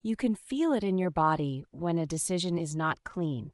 You can feel it in your body when a decision is not clean.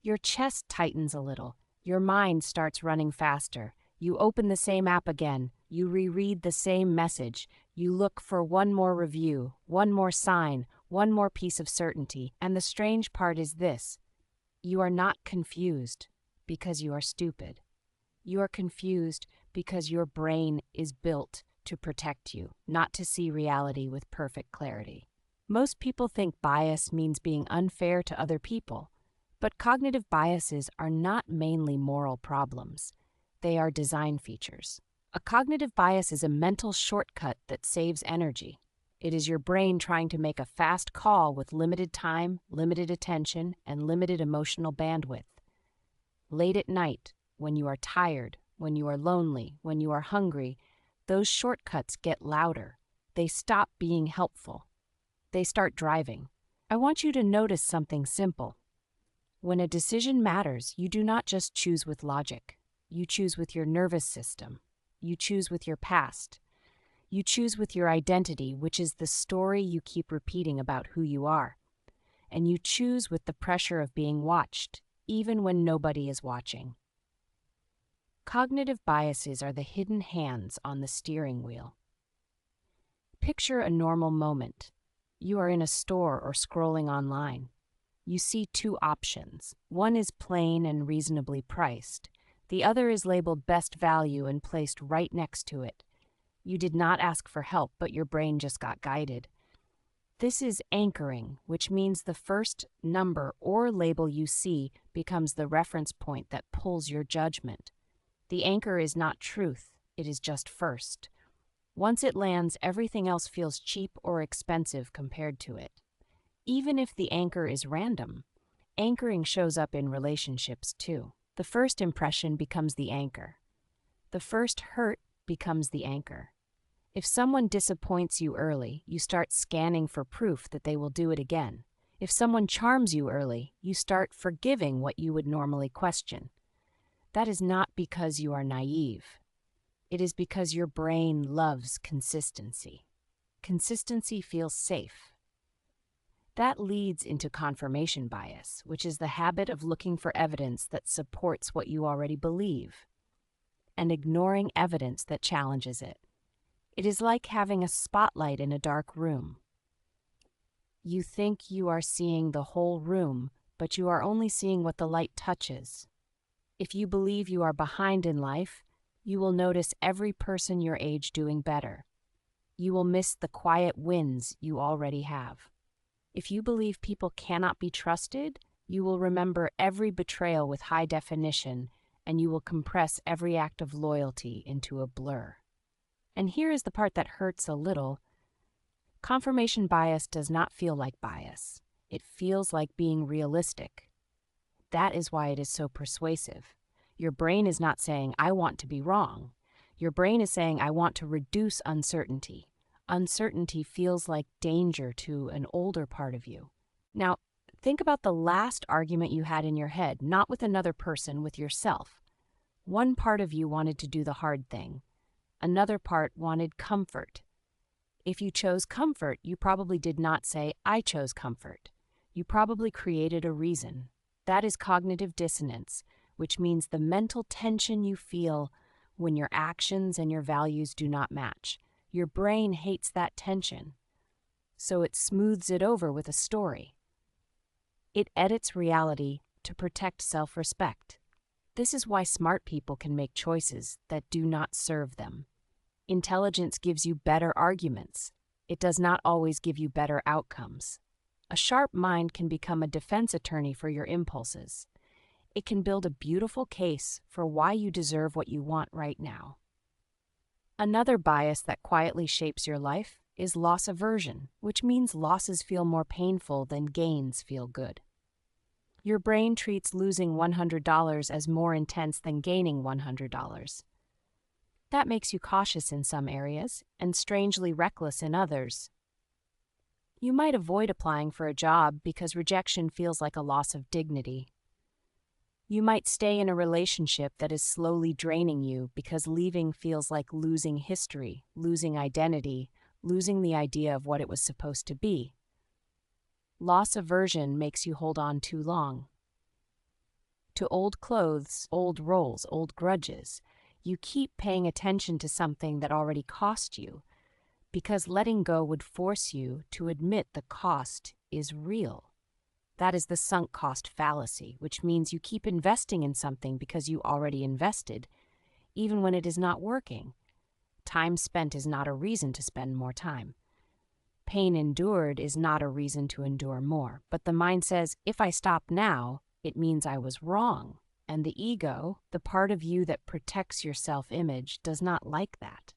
Your chest tightens a little. Your mind starts running faster. You open the same app again. You reread the same message. You look for one more review, one more sign, one more piece of certainty. And the strange part is this: you are not confused because you are stupid. You are confused because your brain is built to protect you, not to see reality with perfect clarity. Most people think bias means being unfair to other people, but cognitive biases are not mainly moral problems. They are design features. A cognitive bias is a mental shortcut that saves energy. It is your brain trying to make a fast call with limited time, limited attention, and limited emotional bandwidth. Late at night, when you are tired, when you are lonely, when you are hungry, those shortcuts get louder. They stop being helpful. They start driving. I want you to notice something simple. When a decision matters, you do not just choose with logic. You choose with your nervous system. You choose with your past. You choose with your identity, which is the story you keep repeating about who you are. And you choose with the pressure of being watched, even when nobody is watching. Cognitive biases are the hidden hands on the steering wheel. Picture a normal moment. You are in a store or scrolling online. You see two options. One is plain and reasonably priced. The other is labeled best value and placed right next to it. You did not ask for help, but your brain just got guided. This is anchoring, which means the first number or label you see becomes the reference point that pulls your judgment. The anchor is not truth, it is just first. Once it lands, everything else feels cheap or expensive compared to it. Even if the anchor is random, anchoring shows up in relationships too. The first impression becomes the anchor. The first hurt becomes the anchor. If someone disappoints you early, you start scanning for proof that they will do it again. If someone charms you early, you start forgiving what you would normally question. That is not because you are naive. It is because your brain loves consistency. Consistency feels safe. That leads into confirmation bias, which is the habit of looking for evidence that supports what you already believe and ignoring evidence that challenges it. It is like having a spotlight in a dark room. You think you are seeing the whole room, but you are only seeing what the light touches. If you believe you are behind in life, you will notice every person your age doing better. You will miss the quiet wins you already have. If you believe people cannot be trusted, you will remember every betrayal with high definition, and you will compress every act of loyalty into a blur. And here is the part that hurts a little. Confirmation bias does not feel like bias. It feels like being realistic. That is why it is so persuasive. Your brain is not saying, I want to be wrong. Your brain is saying, I want to reduce uncertainty. Uncertainty feels like danger to an older part of you. Now, think about the last argument you had in your head, not with another person, with yourself. One part of you wanted to do the hard thing. Another part wanted comfort. If you chose comfort, you probably did not say, I chose comfort. You probably created a reason. That is cognitive dissonance, which means the mental tension you feel when your actions and your values do not match. Your brain hates that tension, so it smooths it over with a story. It edits reality to protect self-respect. This is why smart people can make choices that do not serve them. Intelligence gives you better arguments. It does not always give you better outcomes. A sharp mind can become a defense attorney for your impulses. It can build a beautiful case for why you deserve what you want right now. Another bias that quietly shapes your life is loss aversion, which means losses feel more painful than gains feel good. Your brain treats losing $100 as more intense than gaining $100. That makes you cautious in some areas and strangely reckless in others. You might avoid applying for a job because rejection feels like a loss of dignity. You might stay in a relationship that is slowly draining you because leaving feels like losing history, losing identity, losing the idea of what it was supposed to be. Loss aversion makes you hold on too long to old clothes, old roles, old grudges. You keep paying attention to something that already cost you, because letting go would force you to admit the cost is real. That is the sunk cost fallacy, which means you keep investing in something because you already invested, even when it is not working. Time spent is not a reason to spend more time. Pain endured is not a reason to endure more. But the mind says, if I stop now, it means I was wrong. And the ego, the part of you that protects your self-image, does not like that.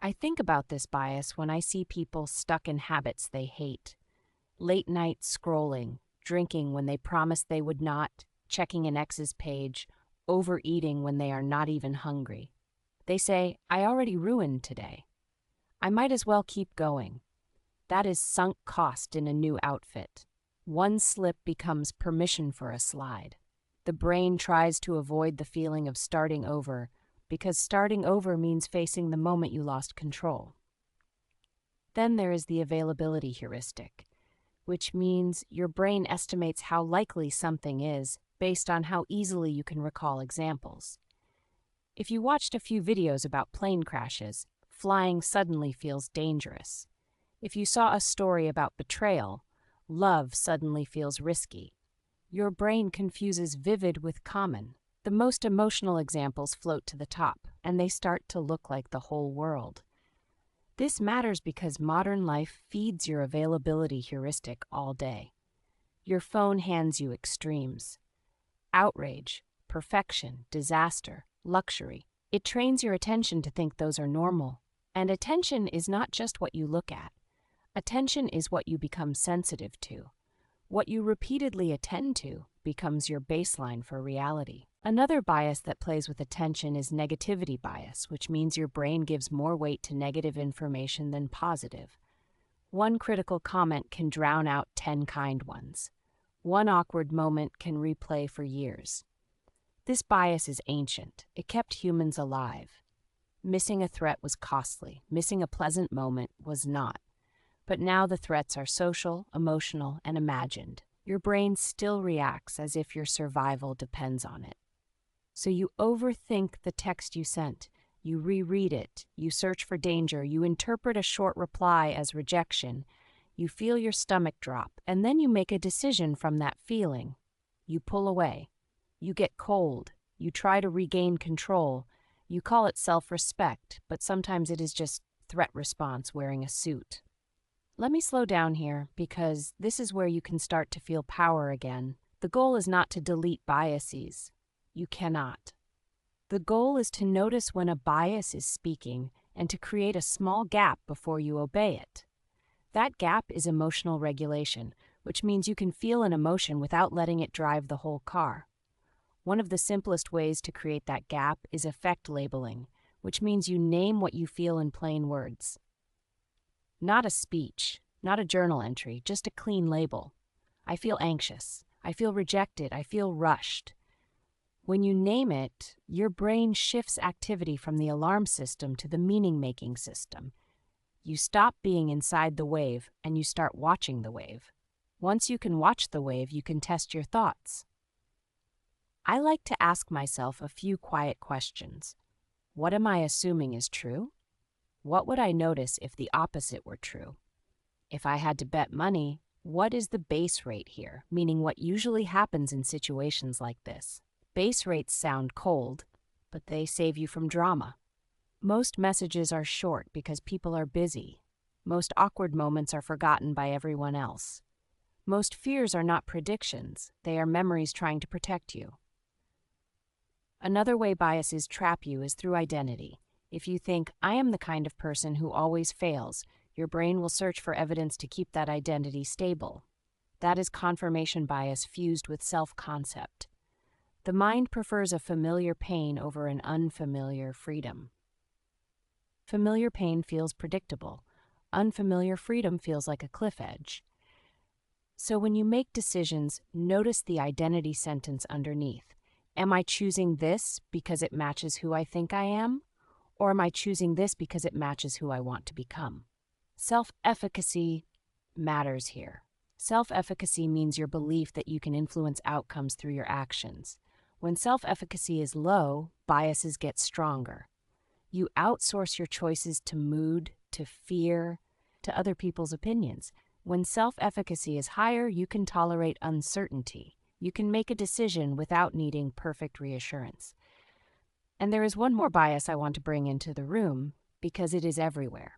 I think about this bias when I see people stuck in habits they hate. Late night scrolling, drinking when they promised they would not, checking an ex's page, overeating when they are not even hungry. They say, I already ruined today. I might as well keep going. That is sunk cost in a new outfit. One slip becomes permission for a slide. The brain tries to avoid the feeling of starting over, because starting over means facing the moment you lost control. Then there is the availability heuristic, which means your brain estimates how likely something is based on how easily you can recall examples. If you watched a few videos about plane crashes, flying suddenly feels dangerous. If you saw a story about betrayal, love suddenly feels risky. Your brain confuses vivid with common. The most emotional examples float to the top, and they start to look like the whole world. This matters because modern life feeds your availability heuristic all day. Your phone hands you extremes. Outrage, perfection, disaster, luxury. It trains your attention to think those are normal. And attention is not just what you look at. Attention is what you become sensitive to. What you repeatedly attend to becomes your baseline for reality. Another bias that plays with attention is negativity bias, which means your brain gives more weight to negative information than positive. One critical comment can drown out 10 kind ones. One awkward moment can replay for years. This bias is ancient. It kept humans alive. Missing a threat was costly. Missing a pleasant moment was not. But now the threats are social, emotional, and imagined. Your brain still reacts as if your survival depends on it. So you overthink the text you sent. You reread it. You search for danger. You interpret a short reply as rejection. You feel your stomach drop, and then you make a decision from that feeling. You pull away. You get cold. You try to regain control. You call it self-respect, but sometimes it is just threat response wearing a suit. Let me slow down here, because this is where you can start to feel power again. The goal is not to delete biases. You cannot. The goal is to notice when a bias is speaking and to create a small gap before you obey it. That gap is emotional regulation, which means you can feel an emotion without letting it drive the whole car. One of the simplest ways to create that gap is affect labeling, which means you name what you feel in plain words. Not a speech, not a journal entry, just a clean label. I feel anxious. I feel rejected. I feel rushed. When you name it, your brain shifts activity from the alarm system to the meaning-making system. You stop being inside the wave and you start watching the wave. Once you can watch the wave, you can test your thoughts. I like to ask myself a few quiet questions. What am I assuming is true? What would I notice if the opposite were true? If I had to bet money, what is the base rate here? Meaning what usually happens in situations like this. Base rates sound cold, but they save you from drama. Most messages are short because people are busy. Most awkward moments are forgotten by everyone else. Most fears are not predictions. They are memories trying to protect you. Another way biases trap you is through identity. If you think, I am the kind of person who always fails, your brain will search for evidence to keep that identity stable. That is confirmation bias fused with self-concept. The mind prefers a familiar pain over an unfamiliar freedom. Familiar pain feels predictable. Unfamiliar freedom feels like a cliff edge. So when you make decisions, notice the identity sentence underneath. Am I choosing this because it matches who I think I am? Or am I choosing this because it matches who I want to become? Self-efficacy matters here. Self-efficacy means your belief that you can influence outcomes through your actions. When self-efficacy is low, biases get stronger. You outsource your choices to mood, to fear, to other people's opinions. When self-efficacy is higher, you can tolerate uncertainty. You can make a decision without needing perfect reassurance. And there is one more bias I want to bring into the room because it is everywhere.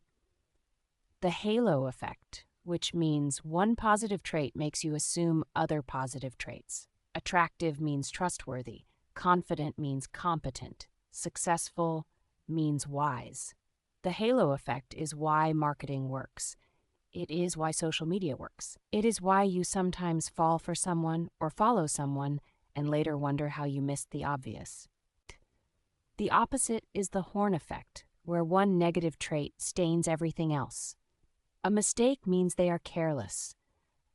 The halo effect, which means one positive trait makes you assume other positive traits. Attractive means trustworthy. Confident means competent. Successful means wise. The halo effect is why marketing works. It is why social media works. It is why you sometimes fall for someone or follow someone and later wonder how you missed the obvious. The opposite is the horn effect, where one negative trait stains everything else. A mistake means they are careless.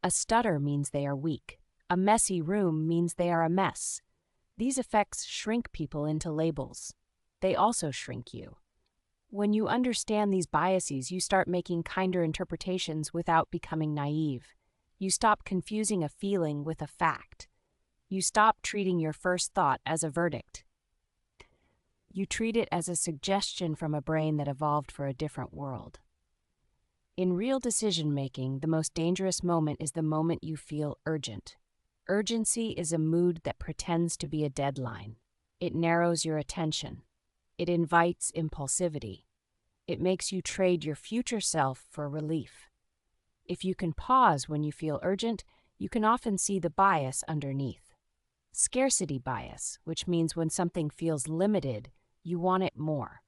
A stutter means they are weak. A messy room means they are a mess. These effects shrink people into labels. They also shrink you. When you understand these biases, you start making kinder interpretations without becoming naive. You stop confusing a feeling with a fact. You stop treating your first thought as a verdict. You treat it as a suggestion from a brain that evolved for a different world. In real decision-making, the most dangerous moment is the moment you feel urgent. Urgency is a mood that pretends to be a deadline. It narrows your attention. It invites impulsivity. It makes you trade your future self for relief. If you can pause when you feel urgent, you can often see the bias underneath. Scarcity bias, which means when something feels limited, you want it more.